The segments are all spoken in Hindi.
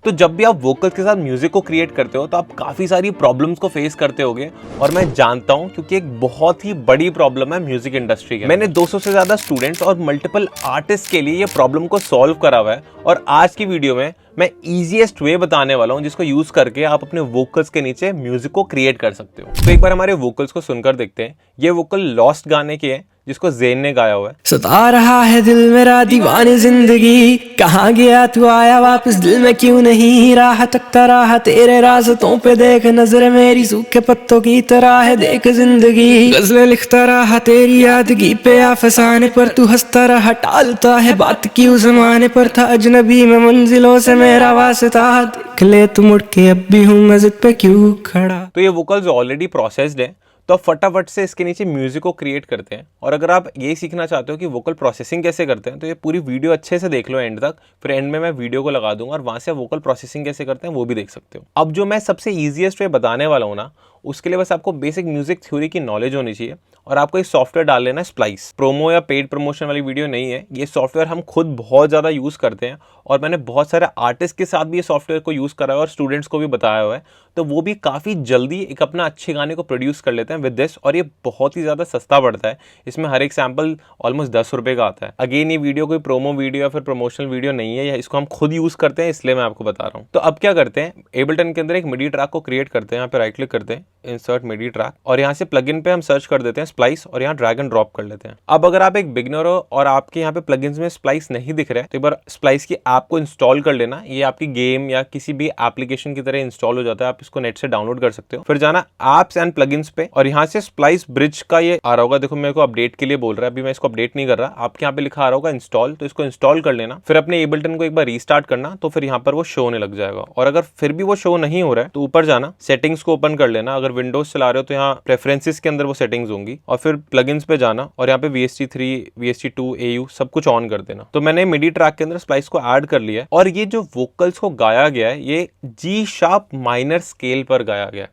तो जब भी आप वोकल्स के साथ म्यूजिक को क्रिएट करते हो तो आप काफी सारी प्रॉब्लम्स को फेस करते होगे, और मैं जानता हूं क्योंकि एक बहुत ही बड़ी प्रॉब्लम है म्यूजिक इंडस्ट्री के। मैंने 200 से ज्यादा स्टूडेंट्स और मल्टीपल आर्टिस्ट के लिए ये प्रॉब्लम को सॉल्व करा हुआ है, और आज की वीडियो में मैं इजीएस्ट वे बताने वाला हूं जिसको यूज करके आप अपने वोकल्स के नीचे म्यूजिक को क्रिएट कर सकते हो। तो एक बार हमारे वोकल्स को सुनकर देखते हैं। ये वोकल लॉस्ट गाने के हैं जिसको ज़ेन ने गाया हुआ है। सता रहा है दिल मेरा दीवानी जिंदगी, कहाँ गया तू आया वापस दिल में क्यों नहीं, राह तकता रहा तेरे रास्तों पे, देख नजर मेरी सूखे पत्तों की तरह है, देख जिंदगी गजलें लिखता रहा तेरी यादगी पे, या फसाने पर तू हंसता रहा, टालता है बात क्यों जमाने पर था अजनबी में मंजिलों से मेरा वास्ता, देख ले तू मुड़ के अब भी हूँ मैं जिद पे क्यों खड़ा। तो ये वोकल्स ऑलरेडी प्रोसेस्ड है, तो आप फटाफट से इसके नीचे म्यूजिक को क्रिएट करते हैं। और अगर आप ये सीखना चाहते हो कि वोकल प्रोसेसिंग कैसे करते हैं तो ये पूरी वीडियो अच्छे से देख लो एंड तक, फिर एंड में मैं वीडियो को लगा दूंगा और वहां से वोकल प्रोसेसिंग कैसे करते हैं वो भी देख सकते हो। अब जो मैं सबसे ईजिएस्ट वे बताने वाला हूँ ना, उसके लिए बस आपको बेसिक म्यूजिक थ्योरी की नॉलेज होनी चाहिए, और आपको एक सॉफ्टवेयर डाल लेना है स्प्लाइस। प्रोमो या पेड प्रमोशन वाली वीडियो नहीं है, ये सॉफ्टवेयर हम खुद बहुत ज़्यादा यूज़ करते हैं, और मैंने बहुत सारे आर्टिस्ट के साथ भी ये सॉफ्टवेयर को यूज़ करा है और स्टूडेंट्स को भी बताया हुआ है, तो वो भी काफ़ी जल्दी एक अपना अच्छे गाने को प्रोड्यूस कर लेते हैं विद दिस। और ये बहुत ही ज़्यादा सस्ता पड़ता है, इसमें हर एक सैम्पल ऑलमोस्ट 10 रुपये का आता है। अगेन ये वीडियो कोई प्रोमो वीडियो या फिर प्रमोशनल वीडियो नहीं है, इसको हम खुद यूज़ करते हैं, इसलिए मैं आपको बता रहा हूँ। तो अब क्या करते हैं, एबलटन के अंदर एक मिडी ट्रैक को क्रिएट करते हैं। यहाँ पे राइट क्लिक करते हैं, इंसर्ट मिडी ट्रैक, और यहाँ से प्लगइन पे हम सर्च कर देते हैं स्प्लाइस, और यहाँ ड्रैग एंड ड्रॉप कर लेते हैं। अब अगर आप एक बिगिनर हो और आपके यहाँ पे प्लगइन्स में स्प्लाइस नहीं दिख रहा है, तो एक बार स्प्लाइस की ऐप को इंस्टॉल कर लेना। ये आपकी गेम या किसी भी एप्लीकेशन की तरह इंस्टॉल हो जाता है, आप इसको नेट से डाउनलोड कर सकते हो। फिर जाना एप्स एंड प्लगइन्स पे, और यहाँ से स्प्लाइस ब्रिज का ये आ रहा होगा, देखो मेरे को अपडेट के लिए बोल रहा है, अभी मैं इसको अपडेट नहीं कर रहा, आपके यहाँ पे लिखा आ रहा होगा इंस्टॉल, तो इसको इंस्टॉल कर लेना। फिर अपने एबलटन को एक बार रीस्टार्ट करना, तो फिर यहाँ पर वो शो होने लग जाएगा। और अगर फिर भी वो शो नहीं हो रहा है तो ऊपर जाना, सेटिंग्स को ओपन कर लेना। अगर विंडोज चला रहे हो तो यहाँ प्रेफरेंसेस के अंदर वो सेटिंग्स होंगी, और फिर प्लगइन्स पे जाना, और यहाँ पे VST3 VST2 AU सब कुछ ऑन कर देना। तो मैंने मिडी ट्रैक के अंदर स्प्लाइस को ऐड कर लिया है, और ये जो वोकल्स को गाया गया है ये G शार्प माइनर स्केल पर गाया गया है।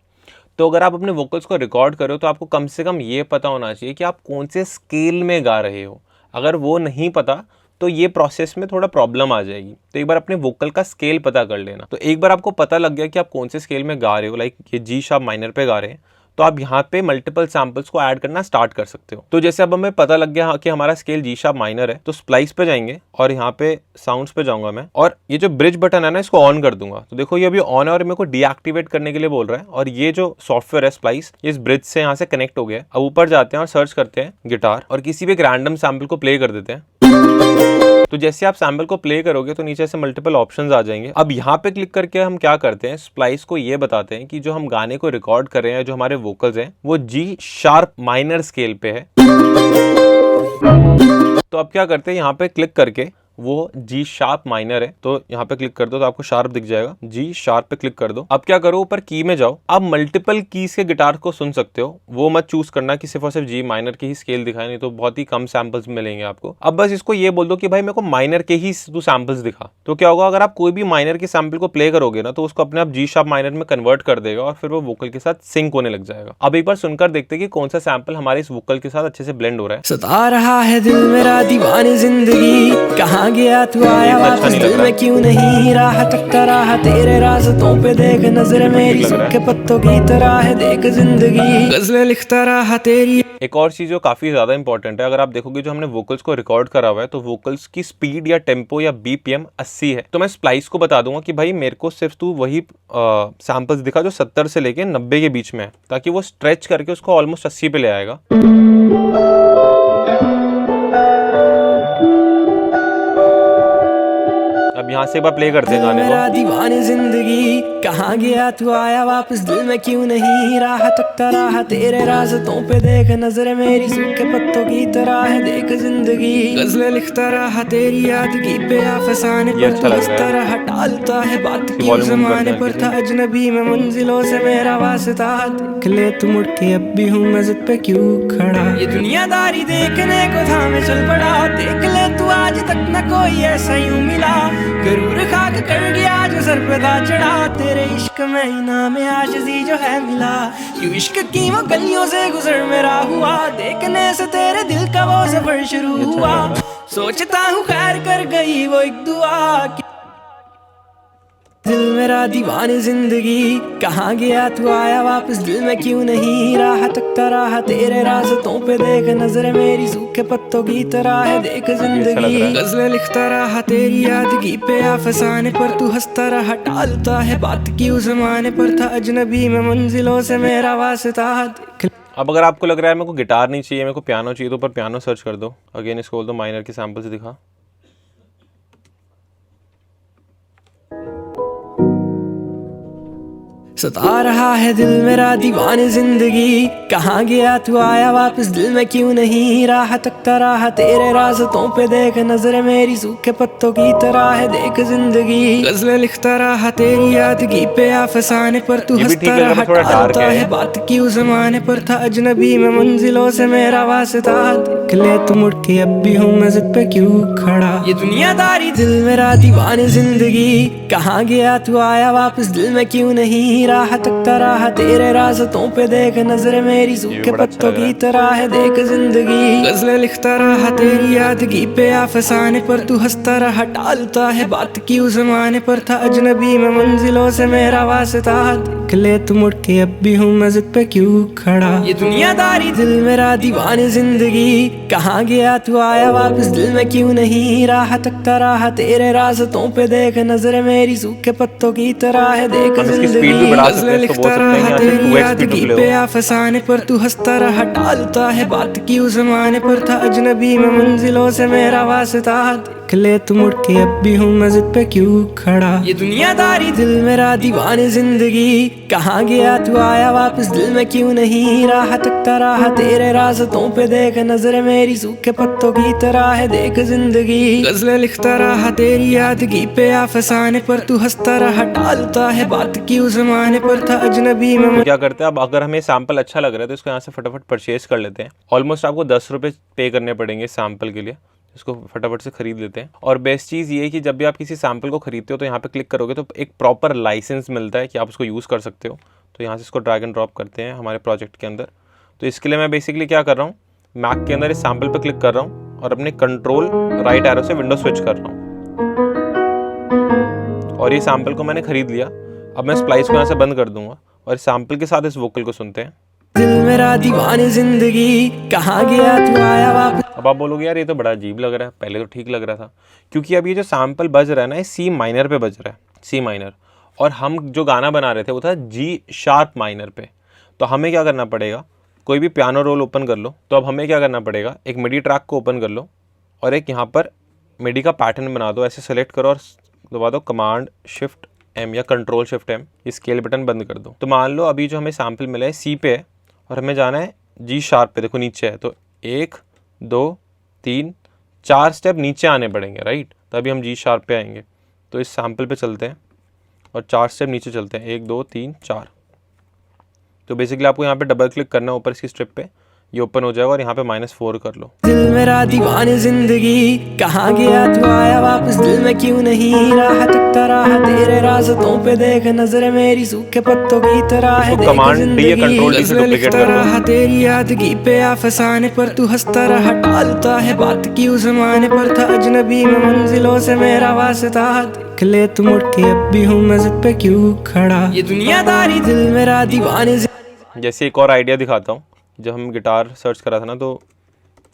तो अगर आप अपने वोकल्स को रिकॉर्ड करो तो आपको कम से कम ये पता होना चाहिए कि आप कौन से स्केल में गा रहे हो। अगर वो नहीं पता तो ये प्रोसेस में थोड़ा प्रॉब्लम आ जाएगी। तो एक बार अपने वोकल का स्केल पता कर लेना। तो एक बार आपको पता लग गया कि आप कौन से स्केल में गा रहे हो, लाइक ये G शार्प माइनर पे गा रहे हैं, तो आप यहाँ पे मल्टीपल सैंपल्स को ऐड करना स्टार्ट कर सकते हो। तो जैसे अब हमें पता लग गया कि हमारा स्केल G शार्प माइनर है, तो स्प्लाइस पे जाएंगे और यहाँ पे साउंड्स पे जाऊंगा मैं, और ये जो ब्रिज बटन है ना इसको ऑन कर दूंगा। तो देखो ये अभी ऑन है और मेरे को डीएक्टिवेट करने के लिए बोल रहा है, और ये जो सॉफ्टवेयर है स्प्लाइस ये इस ब्रिज से यहाँ से कनेक्ट हो गया। अब ऊपर जाते हैं और सर्च करते हैं गिटार, और किसी भी एक रैंडम सैंपल को प्ले कर देते हैं। तो जैसे आप सैंपल को प्ले करोगे तो नीचे से मल्टीपल ऑप्शंस आ जाएंगे। अब यहाँ पे क्लिक करके हम क्या करते हैं, स्प्लाइस को ये बताते हैं कि जो हम गाने को रिकॉर्ड कर रहे हैं, जो हमारे वोकल्स हैं वो G शार्प माइनर स्केल पे है। तो अब क्या करते हैं, यहाँ पे क्लिक करके वो G शार्प माइनर है, तो यहाँ पे क्लिक कर दो तो आपको शार्प दिख जाएगा। G शार्प पे क्लिक कर दो। अब क्या करो, ऊपर की में जाओ, आप मल्टीपल कीज के गिटार को सुन सकते हो। वो मत चूज करना कि सिर्फ और सिर्फ G माइनर की ही स्केल दिखाए, नहीं तो बहुत ही कम सैंपल्स मिलेंगे आपको। अब बस इसको ये बोल दो कि भाई मेरे को माइनर के ही तू सैंपल्स दिखा। तो क्या होगा, अगर आप कोई भी माइनर के सैंपल को प्ले करोगे ना तो उसको अपने आप G शार्प माइनर में कन्वर्ट कर देगा, और फिर वो वोकल के साथ सिंक होने लग जाएगा। अब एक बार सुनकर देखते कि कौन सा सैंपल हमारे इस वोकल के साथ अच्छे से ब्लेंड हो रहा है। सता रहा है दिल मेरा दीवानी जिंदगी, कहाँ गया तू अच्छा नहीं लग रहा, क्यों नहीं, राह तकता रहा तेरे रास्तों पे, देख नजर मेरी सूखे पत्तों की तरह है, देख जिंदगी गजलें लिखता रहा तेरी। एक और चीज जो काफी ज्यादा इंपॉर्टेंट है, अगर आप देखोगे जो हमने वोकल्स को रिकॉर्ड करा हुआ है तो वोकल्स की स्पीड या टेम्पो या BPM 80 है। तो मैं स्प्लाइस को बता दूंगा कि भाई मेरे को सिर्फ तू वही सैंपल्स दिखा जो 70 से लेके 90 के बीच में है, ताकि वो स्ट्रेच करके उसको ऑलमोस्ट 80 पे ले आएगा। अब यहाँ से एक बार प्ले करते हैं गाने मेरा को। दीवानी जिंदगी, कहाँ गया तू आया वापस दिल में क्यों नहीं, राह तकता रहा तेरे रास्तों पे, देख नजर मेरी सूखे पत्तों की तरह है, देख जिंदगी गजलें लिखता रहा तेरी यादगी पे, या फसाने पर तू हंसता रहा, टालता है बात क्यों जमाने पर था अजनबी में मंजिलों से मेरा वास्ता, देख ले तू मुड़ के अब भी हूँ मैं जिद पे क्यों खड़ा, ये दुनियादारी देखने को था मैं चल पड़ा, देख ले तू आज तक न कोई ऐसा यूं मिला, गरूर खाक कर गया जो सर पे था चढ़ा, तेरे इश्क में इनाम आजिज़ी जो है मिला, यूं इश्क की वो गलियों से गुजर मेरा हुआ, देखने से तेरे दिल का वो सफर शुरू हुआ, सोचता हूँ खैर कर गई वो एक दुआ। दिल मेरा दीवानी जिंदगी कहाँ गया तू आया वापस दिल में क्यों नहीं राह तकता रहा तेरे रास्तों पे देख नजर मेरी सूखे पत्तों की तरह है देख जिंदगी गजलें लिखता रहा तेरी यादगी पे अफसाने पर तू हंसता रहा टालता है बात क्यों जमाने पर था अजनबी में मंजिलों से मेरा वास्ता देख। अब अगर आपको लग रहा है मेरे को गिटार नहीं चाहिए, मेरे को पियानो चाहिए, तो ऊपर पियानो सर्च कर दो। अगेन इसको बोल दो माइनर के सैंपल से दिखा। सता रहा है दिल मेरा दीवानी जिंदगी कहाँ गया तू आया वापस दिल में क्यों नहीं राह तकता रहा तेरे रास्तों पे देख नजर मेरी सूखे पत्तों की तरह है देख जिंदगी गजलें लिखता रहा तेरी यादगी पे अफसाने पर तू हंसता रहा टालता है बात क्यों जमाने पर था अजनबी में मंजिलों से मेरा वास्ता देख ले तू मुड़ के अब भी हूँ मैं जिद पे क्यों खड़ा ये दुनियादारी दिल मेरा दीवानी जिंदगी कहाँ गया तू आया वापस दिल में क्यों नहीं राह तकता रहा तेरे रास्तों पे देख नजर मेरी सूखे पत्तों की तरह है देख जिंदगी गजलें लिखता रहा तेरी यादगी पे अफसाने पर तू हंसता रहा टालता है बात क्यों जमाने पर था अजनबी में मंजिलों से मेरा वास्ता देख ले तू मुड़ के अब भी हूँ मैं जिद पे क्यों खड़ा ये दुनियादारी दिल मेरा दीवानी जिंदगी कहाँ गया तू आया वापस दिल में क्यों नहीं राह तकता रहा तेरे रास्तों पे देख नजर मेरी सूखे पत्तों की तरह है देख जिंदगी गजलें लिखता रहा तेरी यादगी पे अफसाने पर तू हंसता रहा टालता है बात क्यों जमाने पर था अजनबी में मंजिलों से मेरा वास्ता देख ले तू मुड़ के अब भी हूँ मैं जिद पे क्यों खड़ा ये दुनियादारी दिल मेरा दीवानी जिंदगी कहाँ गया तू आया वापस दिल में क्यों नहीं राह तकता रहा तेरे रास्तों पे देख नजर मेरी सूखे पत्तों की तरह है देख जिंदगी गजलें लिखता रहा तेरी यादगी पे अफसाने पर तू हंसता रहा टालता है बात क्यों जमाने पर था अजनबी में। क्या करते हैं अब, अगर हमें सैंपल अच्छा लग रहा है तो इसको यहाँ से फटाफट परचेज कर लेते हैं। ऑलमोस्ट आपको 10 रुपये पे करने पड़ेंगे सैंपल के लिए, इसको फटाफट से खरीद लेते हैं। और बेस्ट चीज़ ये है कि जब भी आप किसी सैंपल को खरीदते हो तो यहाँ पे क्लिक करोगे तो एक प्रॉपर लाइसेंस मिलता है कि आप उसको यूज़ कर सकते हो। तो यहाँ से इसको ड्रैग एंड ड्रॉप करते हैं हमारे प्रोजेक्ट के अंदर। तो इसके लिए मैं बेसिकली क्या कर रहा हूँ, मैक के अंदर इस सैंपल पर क्लिक कर रहा हूँ और अपने कंट्रोल राइट एरो से विंडो स्विच कर रहा हूँ और ये सैंपल को मैंने खरीद लिया। अब मैं स्प्लाइस को यहाँ से बंद कर दूंगा और इस सैंपल के साथ इस वोकल को सुनते हैं। दिल मेरा दीवानी जिंदगी कहाँ गया तू आया वापस। अब आप बोलोगे यार ये तो बड़ा अजीब लग रहा है, पहले तो ठीक लग रहा था, क्योंकि अब ये जो सैंपल बज रहा है ना ये सी माइनर पे बज रहा है, सी माइनर, और हम जो गाना बना रहे थे वो था जी शार्प माइनर पे। तो हमें क्या करना पड़ेगा, कोई भी पियानो रोल ओपन कर लो। तो अब हमें क्या करना पड़ेगा, एक मिडी ट्रैक को ओपन कर लो और एक यहाँ पर मिडी का पैटर्न बना दो। ऐसे सेलेक्ट करो और दबा दो कमांड शिफ्ट एम या कंट्रोल शिफ्ट एम, ये स्केल बटन बंद कर दो। तो मान लो अभी जो हमें सैंपल मिला है सी पे है और हमें जाना है जी शार्प पे, देखो नीचे है, तो 1 2 3 4 स्टेप नीचे आने पड़ेंगे, राइट, तभी हम जी शार्प पे आएंगे। तो इस सैंपल पे चलते हैं और 4 स्टेप नीचे चलते हैं, 1 2 3 4। तो बेसिकली आपको यहाँ पे डबल क्लिक करना है ऊपर इसकी स्ट्रिप पे, ये ओपन हो जाएगा और यहाँ पे -4 कर लो। दिल मेरा दीवानी जिंदगी कहाँ गया तू आया वापस दिल में क्यों नहीं राह तकता रहा तेरे रास्तों पे देख नजर मेरी सूखे पत्तों की तरह है देख जिंदगी गजलें लिखता रहा तेरी यादगी पे अफसाने पर तू हंसता रहा टालता है बात क्यों जमाने पर था अजनबी में मंजिलों से मेरा वास्ता देख ले तू मुड़ के अब भी हूँ मैं जिद पे क्यों खड़ा ये दुनियादारी दिल मेरा दीवानी। जैसे एक और आइडिया दिखाता हूँ, जब हम गिटार सर्च करा था ना तो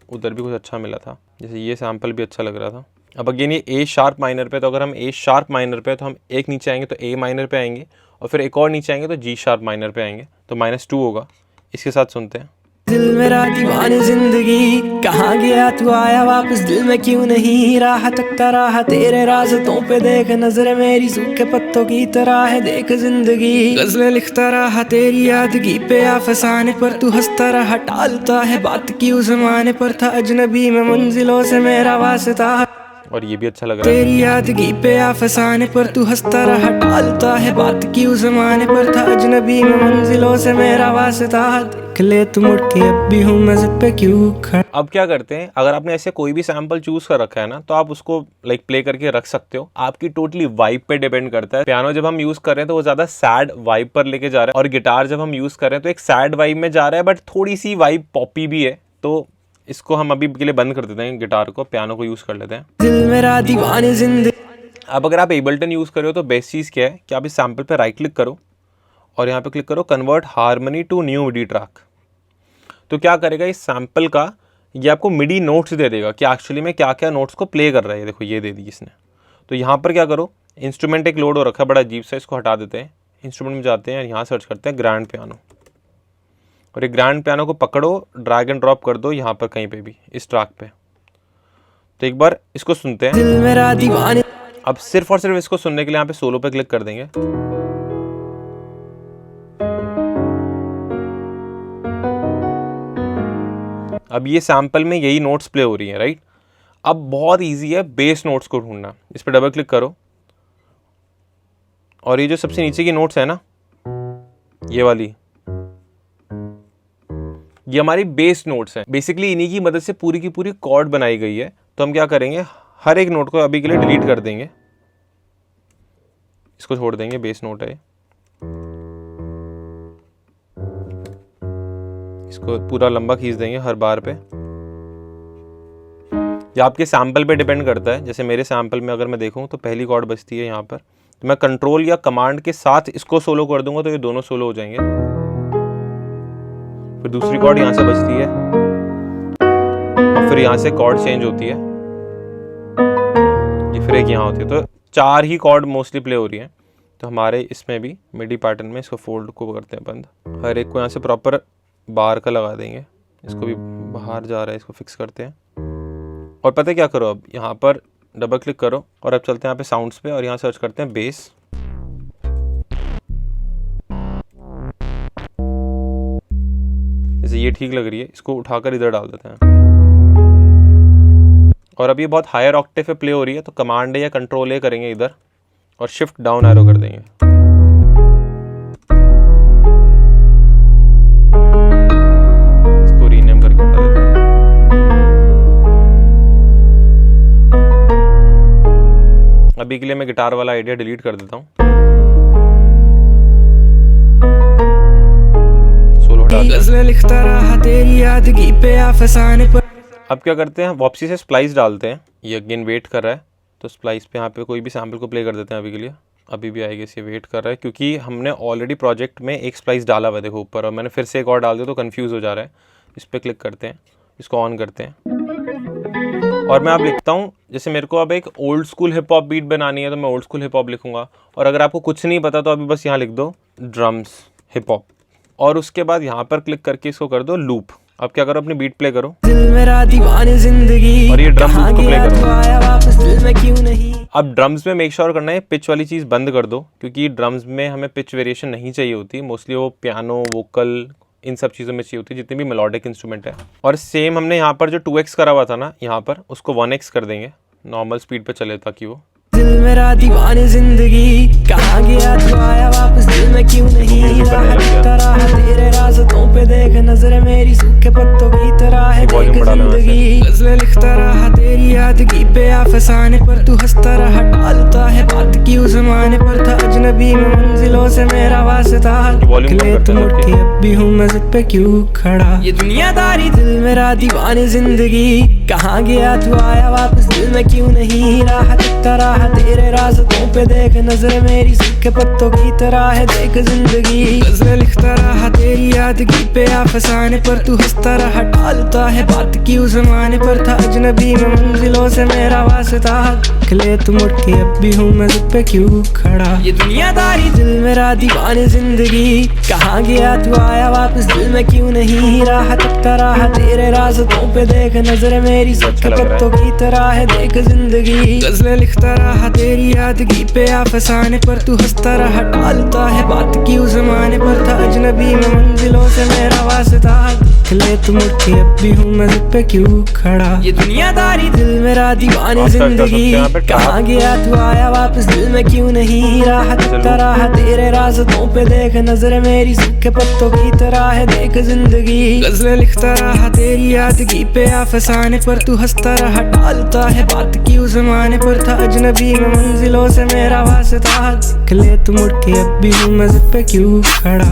उधर भी कुछ अच्छा मिला था, जैसे ये सैंपल भी अच्छा लग रहा था। अब अगेन ये ए शार्प माइनर पे, तो अगर हम ए शार्प माइनर पे तो हम एक नीचे आएंगे तो ए माइनर पे आएंगे और फिर एक और नीचे आएंगे तो जी शार्प माइनर पे आएंगे, तो -2 होगा। इसके साथ सुनते हैं। दिल मेरा दीवानी जिंदगी कहाँ गया तू आया वापस दिल में क्यों नहीं राह तकता रहा तेरे रास्तों पे देख नजर मेरी सूखे पत्तों की तरह है देख जिंदगी गजलें लिखता रहा तेरी यादगी पे अफसाने पर तू हंसता रहा टालता है बात क्यों जमाने पर था अजनबी में मंजिलों से मेरा वास्ता। और ये भी अच्छा लग रहा है। तेरी यादगी पे अफसाने पर तू हंसता रहा टालता है बात क्यों जमाने पर था अजनबी में मंजिलों से मेरा वास्ता देख ले तू मुड़ के अब भी हूँ मैं जिद पे क्यों खड़ा। अब क्या करते हैं, अगर आपने ऐसे कोई भी सैंपल चूज कर रखा है ना तो आप उसको लाइक प्ले करके रख सकते हो। आपकी टोटली वाइब पे डिपेंड करता है। पियानो जब हम यूज कर रहे हैं तो वो ज्यादा सैड वाइब पर लेके जा रहा है और गिटार जब हम यूज कर रहे हैं तो एक सैड वाइब में जा रहा है बट थोड़ी सी वाइब पॉपी भी है। तो इसको हम अभी के लिए बंद कर देते हैं गिटार को, पियानो को यूज कर लेते हैं। दिल मेरा दीवानी जिंदगी अब अगर आप एबल्टन यूज़ कर रहे हो तो बेस्ट चीज़ क्या है कि आप इस सैम्पल पे राइट क्लिक करो और यहाँ पे क्लिक करो convert harmony to new MIDI track. तो क्या करेगा इस सैम्पल का, ये आपको मिडी नोट्स दे देगा कि एक्चुअली में क्या क्या नोट्स को प्ले कर रहा है। देखो ये दे दी इसने। तो यहाँ पर क्या करो, इंस्ट्रूमेंट एक लोड हो रखा है बड़ा अजीब सा, इसको हटा देते हैं। इंस्ट्रूमेंट में जाते हैं, यहाँ सर्च करते हैं ग्रैंड पियानो, और ये ग्रैंड पियानो को पकड़ो, ड्रैग एंड ड्रॉप कर दो यहाँ पर कहीं पे भी इस ट्रैक पे। तो एक बार इसको सुनते हैं। दिल मेरा दीवाने। अब सिर्फ और सिर्फ इसको सुनने के लिए यहाँ पे सोलो पे क्लिक कर देंगे। अब ये सैम्पल में यही नोट्स प्ले हो रही हैं, राइट। अब बहुत इजी है बेस नोट्स को ढूंढना। इस पर डबल क्लिक करो और ये जो सबसे नीचे की नोट्स है ना, ये वाली, ये हमारी बेस नोट्स हैं। बेसिकली इन्हीं की मदद से पूरी की पूरी कॉर्ड बनाई गई है। तो हम क्या करेंगे, हर एक नोट को अभी के लिए डिलीट कर देंगे, इसको छोड़ देंगे, बेस नोट है। इसको पूरा लंबा खींच देंगे हर बार पे। ये आपके सैम्पल पे डिपेंड करता है। जैसे मेरे सैम्पल में अगर मैं देखूं तो पहली कॉर्ड बजती है यहाँ पर, तो मैं कंट्रोल या कमांड के साथ इसको सोलो कर दूंगा तो ये दोनों सोलो हो जाएंगे। फिर दूसरी कॉर्ड यहाँ से बजती है और फिर यहाँ से कॉर्ड चेंज होती है, ये फिर एक यहाँ होती है। तो 4 ही कॉर्ड मोस्टली प्ले हो रही है। तो हमारे इसमें भी मिडी पैटर्न में इसको फोल्ड को करते हैं बंद, हर एक को यहाँ से प्रॉपर बार का लगा देंगे। इसको भी बाहर जा रहा है, इसको फिक्स करते हैं। और पता है क्या करो, अब यहाँ पर डबल क्लिक करो और अब चलते हैं यहाँ पे साउंड्स पे और यहाँ सर्च करते हैं बेस। जैसे ये ठीक लग रही है, इसको उठाकर इधर डाल देते हैं। और अब ये बहुत हायर ऑक्टेव पे प्ले हो रही है, तो कमांड या कंट्रोल ए करेंगे इधर और शिफ्ट डाउन एरो कर देंगे। इसको रीनेम करके हटा देते हैं। अभी के लिए मैं गिटार वाला आइडिया डिलीट कर देता हूँ। सोलो हटा दिया। गज़लें लिखता रहा तेरी यादगी पे अफसाने पर। अब क्या करते हैं, वापसी से स्प्लाइस डालते हैं। ये अगेन वेट कर रहा है, तो स्प्लाइस पे यहाँ पे कोई भी सैम्पल को प्ले कर देते हैं अभी के लिए। अभी भी आएगा, इसे वेट कर रहा है क्योंकि हमने ऑलरेडी प्रोजेक्ट में एक स्प्लाइस डाला हुआ है, देखो ऊपर, और मैंने फिर से एक और डाल दिया तो कंफ्यूज हो जा रहा है। इस पर क्लिक करते हैं, इसको ऑन करते हैं और मैं अब लिखता हूँ। जैसे मेरे को अब एक old school hip hop beat बनानी है तो मैं ओल्ड स्कूल हिप हॉप लिखूँगा। और अगर आपको कुछ नहीं पता तो अभी बस यहाँ लिख दो ड्रम्स हिप हॉप, और उसके बाद यहाँ पर क्लिक करके इसको कर दो लूप। अब क्या करो, अपनी बीट प्ले करो दिल मेरा दीवाने जिंदगी, और ये ड्रम्स को प्ले करो। आया वापस दिल में क्यों नहीं। अब ड्रम्स में मेक श्योर करना है पिच वाली चीज़ बंद कर दो, क्योंकि ड्रम्स में हमें पिच वेरिएशन नहीं चाहिए होती। मोस्टली वो पियानो, वोकल, इन सब चीज़ों में चाहिए होती है, जितनी भी मेलोडिक इंस्ट्रूमेंट है। और सेम हमने यहाँ पर जो 2x करा हुआ था ना, यहाँ पर उसको 1x कर देंगे, नॉर्मल स्पीड पे चले ताकि वो। दिल मेरा दीवाने जिंदगी, कहाँ गया तू आया वापस दिल में क्यों नहीं। राह देखता रहा तेरे रास्तों पे, देख नजरें मेरी सूखे पत्तों की तरह है, देख जिंदगी। गज़लें लिखता रहा तेरी यादगी पे अफसाने पर, तू हंसता रहा टालता है बात क्यों ज़माने पर था अजनबी में मंजिलों से मेरा वास्ता। ले तुम उठी अब भी हूँ मैं ज़िद पे क्यों खड़ा। ये दुनियादारी दिल मेरा दीवाने जिंदगी, कहाँ गया तू आया वापस दिल में क्यों नहीं। राह देखता रहा तेरे रास्तों पे, देख नजर मेरी सूखे पत्तों की तरह है, देख जिंदगी। गज़लें लिखता रहा तेरी यादगी पे अफसाने पर, तू हंसता रहा टालता है बात क्यों ज़माने पर था अजनबी में मंजिलों से मेरा वास्ता। ले तुम उठ के अब भी हूँ मैं ज़िद पे क्यों खड़ा। ये दुनियादारी दिल मेरा दीवाने जिंदगी, कहाँ गया तू आया वापस दिल में क्यों नहीं। राह तकता रहा तेरे रास्तों पे, देख नजर मेरी सूखे पत्तों की तरह है, देख जिंदगी। गज़लें लिखता रहा तेरी यादगी पे अफसाने पर, तू हंसता रहा टालता है बात क्यों ज़माने पर था अजनबी में मंजिलों से मेरा वास्ता। ले तुम उठ के अब भी हूँ मैं ज़िद पे क्यों खड़ा। ये दुनियादारी दिल मेरा दीवानी जिंदगी, कहाँ गया तू आया वापस दिल में क्यों नहीं। राह तकता रहा तेरे रास्तों पे, देख नजर मेरी सूखे पत्तों की तरह है, देख जिंदगी। गज़लें लिखता रहा तेरी यादगी पे अफसाने पर, तू हंसता रहा टालता है बात क्यों ज़माने पर था अजनबी में मंजिलों से मेरा वास्ता। ले तुम उठ के अब भी हूँ मैं ज़िद पे क्यों खड़ा।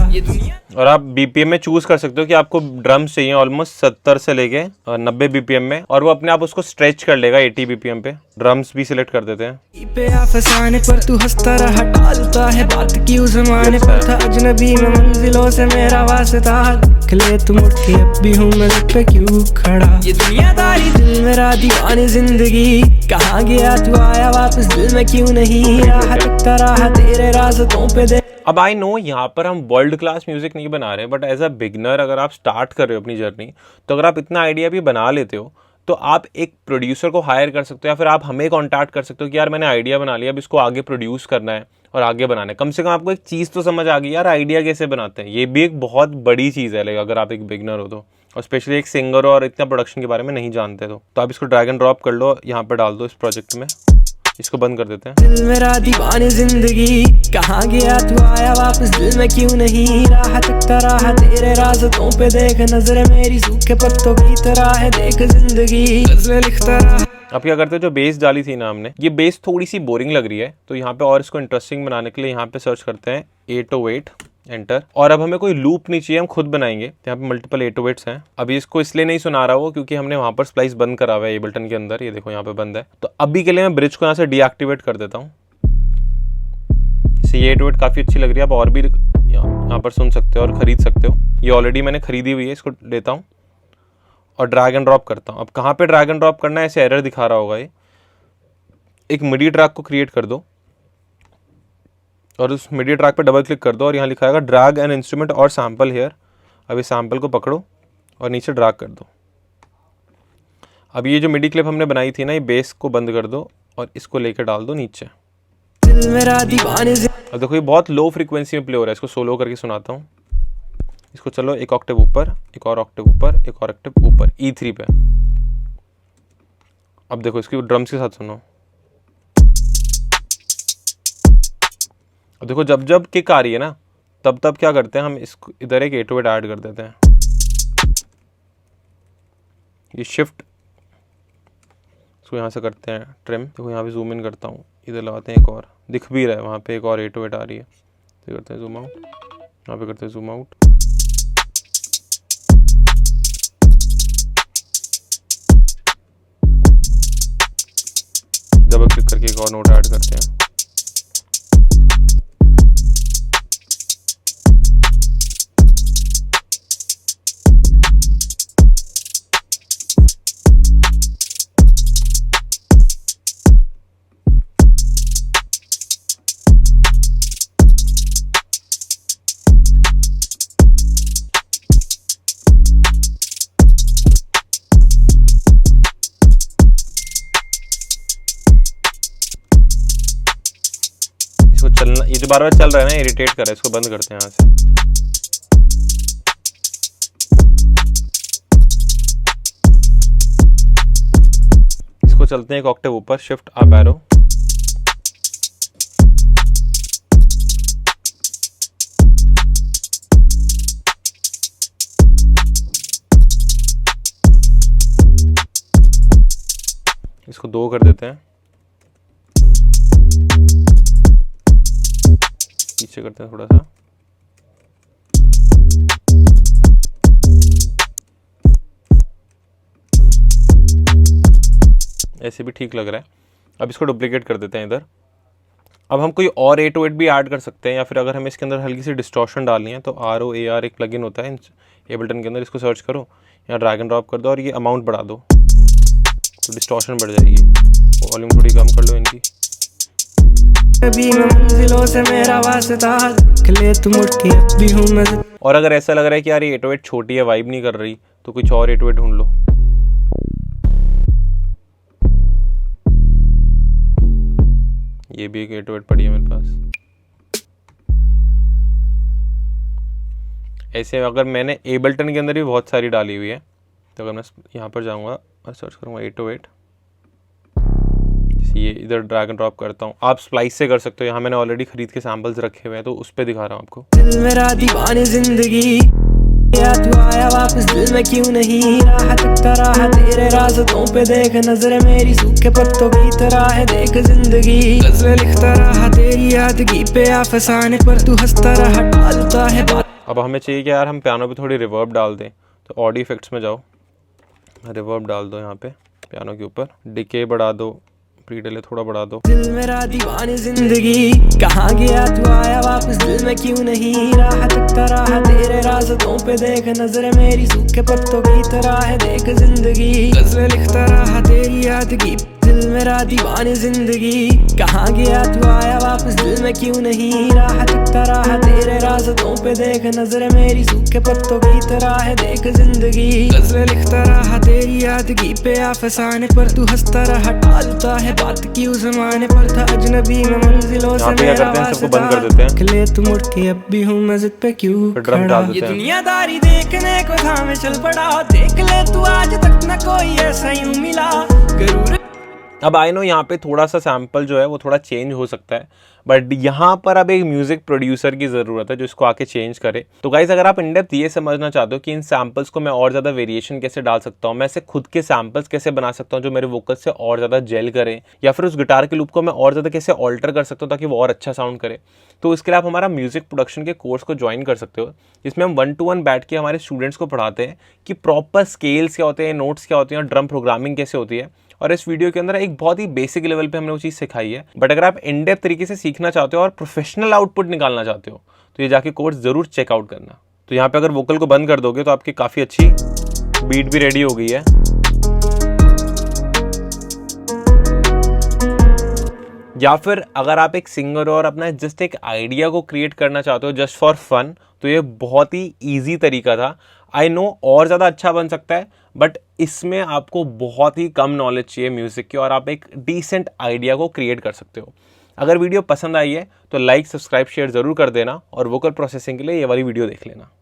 और आप बीपीएम में चूज कर सकते हो कि आपको ड्रम्स चाहिए ऑलमोस्ट 70 से लेके 90 बीपीएम में, और वो अपने आप उसको स्ट्रेच कर लेगा 80 बीपीएम पे। ड्रम्स भी सिलेक्ट कर देते हैं। पे फसाने पर तू हंसता रहा, टालता है बात की उस जमाने पर था अजनबी में मंजिलों से मेरा वास्ता। देख ले तू मुड़ के अब भी हूँ मैं पे क्यों खड़ा, ये दुनियादारी दिल मेरा दीवानी जिंदगी। कहाँ गया तू आया वापस दिल में क्यों नहीं रहा, तकता रहा तेरे रास्तों पे दे। अब आई नो यहाँ पर हम वर्ल्ड क्लास म्यूजिक नहीं बना रहे, बट एज अ बिगनर अगर आप स्टार्ट कर रहे हो अपनी जर्नी, तो अगर आप इतना आइडिया भी बना लेते हो तो आप एक प्रोड्यूसर को हायर कर सकते हो, या फिर आप हमें कॉन्टैक्ट कर सकते हो कि यार मैंने आइडिया बना लिया, अब इसको आगे प्रोड्यूस करना है और आगे बनाना है। कम से कम आपको एक चीज़ तो समझ आ गई यार आइडिया कैसे बनाते हैं। ये भी एक बहुत बड़ी चीज़ है लाइक अगर आप एक बिगनर हो तो, और स्पेशली एक सिंगर हो और इतना प्रोडक्शन के बारे में नहीं जानते तो आप इसको ड्रैग एंड ड्रॉप कर लो, यहाँ पर डाल दो इस प्रोजेक्ट में। इसको बंद कर देते हैं। दिल मेरा दीवानी जिंदगी, कहाँ गया तू आया वापस दिल में क्यों नहीं रहा, तकता रहा तेरे रास्तों पे देख नजरें मेरी सूखे पत्तों की तरह है, देख जिंदगी गज़लें लिखता रहा। अब क्या करते हैं, जो बेस डाली थी ना हमने, ये बेस थोड़ी सी बोरिंग लग रही है, तो यहाँ पे और इसको इंटरेस्टिंग बनाने के लिए यहाँ पे सर्च करते हैं 808 एंटर। और अब हमें कोई लूप नहीं चाहिए, हम खुद बनाएंगे। यहाँ पे मल्टीपल 808s हैं। अभी इसको इसलिए नहीं सुना रहा वो क्योंकि हमने वहाँ पर स्प्लाइस बंद करा हुआ है एबल्टन के अंदर, ये देखो यहाँ पे बंद है। तो अभी के लिए मैं ब्रिज को यहाँ से डीएक्टिवेट कर देता हूँ। ये 808 काफ़ी अच्छी लग रही है, आप और भी यहाँ पर सुन सकते हो और ख़रीद सकते हो। ये ऑलरेडी मैंने खरीदी हुई है, इसको लेता हूँ और ड्रैग एंड ड्रॉप करता हूँ। अब कहाँ पे ड्रैग एंड ड्रॉप करना है, ऐसे एरर दिखा रहा होगा ये। एक मिडी ट्रैक को क्रिएट कर दो और उस मिडी ट्रैक पे डबल क्लिक कर दो और यहाँ लिखा है ड्रैग एन इंस्ट्रूमेंट और सैम्पल हेयर। अब इस सैम्पल को पकड़ो और नीचे ड्रैग कर दो। अब ये जो मिडी क्लिप हमने बनाई थी ना, ये बेस को बंद कर दो और इसको लेकर डाल दो नीचे। अब देखो ये बहुत लो फ्रीक्वेंसी में प्ले हो रहा है, इसको सोलो करके सुनाता हूँ। इसको चलो एक ऑक्टेव ऊपर, एक और ऑक्टेव ऊपर, एक और ऑक्टेव ऊपर, E3 पे। अब देखो इसकी ड्रम्स के साथ सुनो। अब देखो जब जब किक आ रही है ना, तब तब क्या करते हैं हम, इसको इधर एक 808 ऐड कर देते हैं। ये शिफ्ट, इसको यहाँ से करते हैं ट्रिम। देखो यहाँ पे जूम इन करता हूँ, इधर लगाते हैं एक और, दिख भी रहा है वहाँ पे एक और 808 आ रही है। तो करते हैं जूम आउट, यहाँ पे करते हैं जूम आउट। डबल क्लिक करके एक और नोट ऐड करते हैं। इसको चलना, ये जो बार बार चल रहा है ना, इरिटेट कर रहा है, इसको बंद करते हैं यहाँ से। इसको चलते हैं एक ऑक्टेव ऊपर, शिफ्ट अप एरो। इसको 2 कर देते हैं, पीछे करते हैं थोड़ा सा। ऐसे भी ठीक लग रहा है। अब इसको डुप्लीकेट कर देते हैं इधर। अब हम कोई और 808 भी ऐड कर सकते हैं, या फिर अगर हमें इसके अंदर हल्की सी डिस्टॉर्शन डालनी है तो ROAR एक प्लगइन होता है एबल्टन के अंदर, इसको सर्च करो, यहाँ ड्रैग एंड ड्रॉप कर दो और ये अमाउंट बढ़ा दो तो डिस्टॉर्शन बढ़ जाएगी। वॉल्यूम थोड़ी कम कर लो इनकी। अभी मैं मंजिलों से मेरा वास्ता, ले तू मुड़ के अब भी हूँ मैं। और अगर ऐसा लग रहा है कि यार ये 808 छोटी है, वाइब नहीं कर रही, तो कुछ और 808 ढूंढ लो। ये भी एक 808 पड़ी है मेरे पास। ऐसे अगर मैंने एबल्टन के अंदर भी बहुत सारी डाली हुई है, तो अगर मैं यहाँ पर जाऊँगा और सर्च करूँगा 808, ये इधर ड्रैग एंड ड्रॉप करता हूँ। आप स्प्लाइस से कर सकते हो, यहाँ मैंने ऑलरेडी खरीद के सैंपल्स रखे हुए हैं तो उस पे दिखा रहा हूँ आपको। दिल मेरा दीवानी जिंदगी, या तू आया वापस दिल में क्यों नहीं रहा, तकता रहा तेरे रास्तों पे देख नजरें मेरी सूखे पत्तों की तरह है, देख जिंदगी गज़लें लिखता रहा तेरी यादगी पे फसाने पर तू हंसता रहा, टालता है बात। अब हमें चाहिए कि यार हम पियानो पे थोड़ी रिवर्ब डाल दें, तो ऑडियो इफेक्ट्स में जाओ, रिवर्ब डाल दो यहाँ पे पियानो के ऊपर, डिके बढ़ा दो, प्री डिले थोड़ा बढ़ा दो। दिल मेरा दीवानी जिंदगी कहाँ गया तू आया वापस दिल में क्यों नहीं राह तकता रहा तेरे रास्तों पे देख नजरें मेरी सूखे पत्तों की तरह है देख जिंदगी गज़लें लिखता रहा तेरी याद की दिल मेरा दीवानी जिंदगी कहाँ गया तू आया वापस दिल में क्यों नहीं राह तकता रहा तेरे रास्तों पे देख नजरें मेरी सूखे पत्तों की तरह है देख जिंदगी गज़लें लिखता रहा तेरी याद की पे आ फसाने पर तू हंसता रहा टालता है बात की उस जमाने पर था अजनबी में मंजिलों से मेरा वास्ता खिले तू मुड़ के अब भी हूँ मैं जिद पे क्यों खड़ा ये दुनियादारी देखने को था मैं चल पड़ा देख ले तू आज तक न कोई ऐसा यूं मिला गरूर। अब आई नो यहाँ पे थोड़ा सा सैम्पल जो है वो थोड़ा चेंज हो सकता है, बट यहाँ पर अब एक म्यूजिक प्रोड्यूसर की ज़रूरत है जो इसको आके चेंज करे। तो गाइस अगर आप इन डेप्थ ये समझना चाहते हो कि इन सैम्पल्स को मैं और ज़्यादा वेरिएशन कैसे डाल सकता हूँ, मैं ऐसे खुद के सैम्पल्स कैसे बना सकता हूँ जो मेरे वोकल्स से और ज़्यादा जेल करें, या फिर उस गिटार के लूप को मैं और ज़्यादा कैसे ऑल्टर कर सकता हूँ ताकि वो और अच्छा साउंड करे, तो इसके लिए आप हमारा म्यूजिक प्रोडक्शन के कोर्स को ज्वाइन कर सकते हो, जिसमें हम 1-to-1 बैठ के हमारे स्टूडेंट्स को पढ़ाते हैं कि प्रॉपर स्केल्स क्या होते हैं, नोट्स क्या होती हैं और ड्रम प्रोग्रामिंग कैसे होती है। और इस वीडियो के अंदर एक बहुत ही बेसिक लेवल पे हमने वो चीज़ सिखाई है, बट अगर आप इन डेप्थ तरीके से सीखना चाहते हो और प्रोफेशनल आउटपुट निकालना चाहते हो तो ये जाके कोर्स ज़रूर चेकआउट करना। तो यहाँ पे अगर वोकल को बंद कर दोगे तो आपकी काफ़ी अच्छी बीट भी रेडी हो गई है। या फिर अगर आप एक सिंगर हो और अपना जस्ट एक आइडिया को क्रिएट करना चाहते हो जस्ट फॉर फन, तो ये बहुत ही ईजी तरीका था। आई नो और ज़्यादा अच्छा बन सकता है, बट इसमें आपको बहुत ही कम नॉलेज चाहिए म्यूज़िक की और आप एक डिसेंट आइडिया को क्रिएट कर सकते हो। अगर वीडियो पसंद आई है तो लाइक, सब्सक्राइब, शेयर ज़रूर कर देना और वोकल प्रोसेसिंग के लिए ये वाली वीडियो देख लेना।